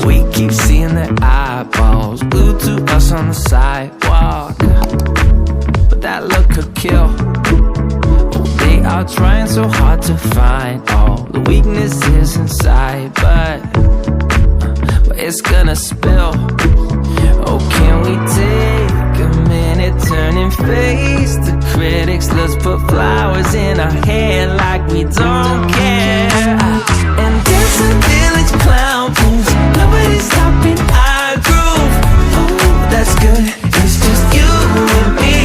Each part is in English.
We keep seeing their eyeballs glued to us on the sidewalk, but that look could kill. Oh, they are trying so hard to find all the weaknesses inside, but it's gonna spill. Oh, can we take a minute, turn and face the critics? Let's put flowers in our hair like we don't care, and dance a village clown moves. Nobody's stopping our groove. Oh, that's good. It's just you and me,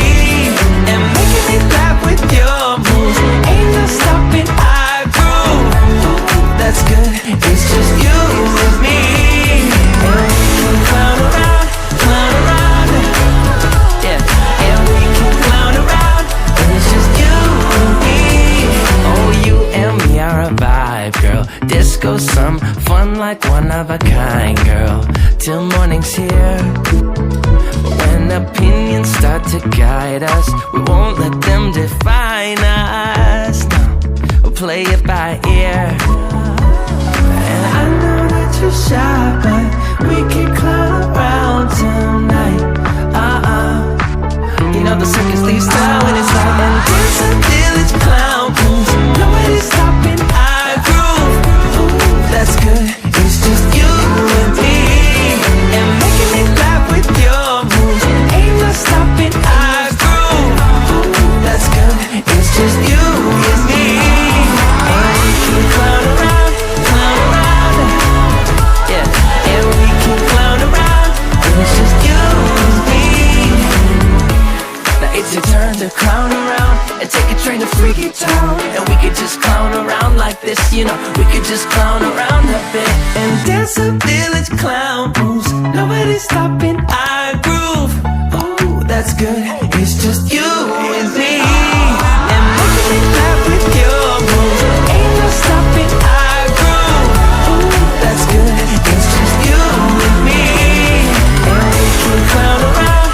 and making me laugh with your moves. Ain't no stopping our groove. Oh, that's good. It's just you and me, and we can clown around, yeah, and we can clown around, and it's just you and me. Oh, you and me are a vibe, girl. Disco, some fun like one of a kind, girl. Till morning's here. When opinions start to guide us, we won't let them define us. No, we'll play it by ear. And I know that you're shy, but we can clown around tonight. You know the circus leaves town when it's light, and there's a village clown moves. Nobody's stopping our groove. Ooh, that's good. It's just you and me, and making me laugh with your moves. Ain't no stopping our groove. Ooh, that's good. It's just you and me, and we can clown around, yeah, and we can clown around, and it's just you and me. Now it's your turn to clown around and take a train to Freaky Town, and we could just clown around like this, you know. We could just clown around a bit and dance a village clown moves. Nobody's stopping our groove. Oh, that's good. It's just you and me, and making me laugh with your moves. Ain't no stopping our groove. Oh, that's good. It's just you and me, and we can clown around,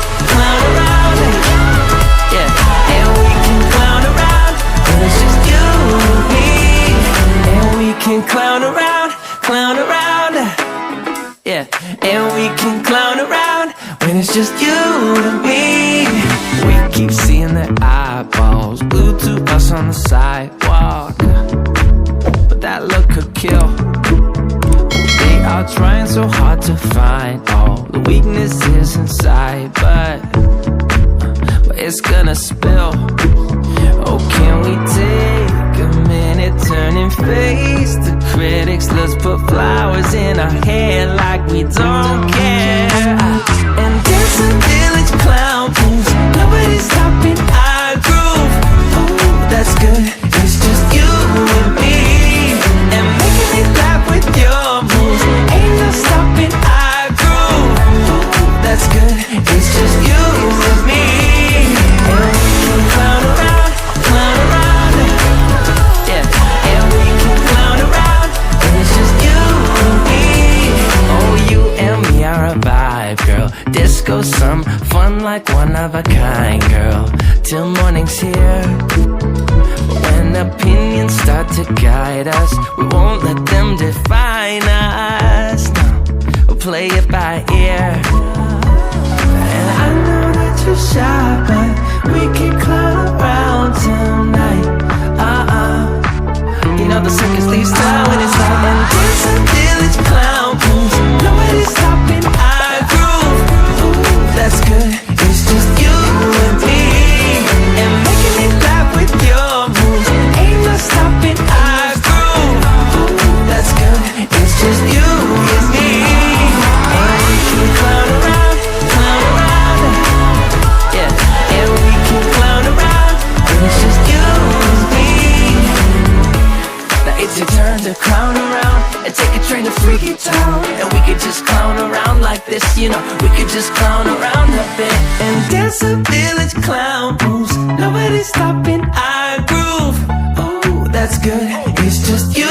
yeah, and we can clown around, and it's just you and me, and we can clown around, yeah, and we can clown around when it's just you and me. We keep seeing their eyeballs glued to us on the sidewalk, but that look could kill. They are trying so hard to find all the weaknesses inside, but it's gonna spill. Oh, can we take a minute, turn and face the critics? Let's put flowers in our hair like we don't care, and dance a village clown moves. Nobody's stopping our groove. Oh, that's good. It's just you and me, and making me laugh with your moves. Ain't no stopping our groove. Oh, that's good. It's just you and me, and we can clown around, yeah, and we can clown around, and it's just you and me. Oh, you and me are a vibe, girl. Disco, some fun like one of a kind, girl. Till morning's here. When opinions start to guide us, we won't let them define us. No, we'll play it by ear. And I know that you're shy, but we can clown around tonight. You know the circus leaves town when it's light, and there's a village clown moves. Nobody's stopping our groove. Ooh, that's good. It's just you and me, and making me laugh with your moves. Ain't no stopping our groove. Ooh, that's good. It's just you and me, and we can clown around, yeah, and we can clown around, and it's just you and me. Now it's your turn to clown around and take a train to Freaky Town, and we could just clown around like this, you know. We could just clown around a bit and dance a village clown moves. Nobody's stopping our groove. Oh, that's good. It's just you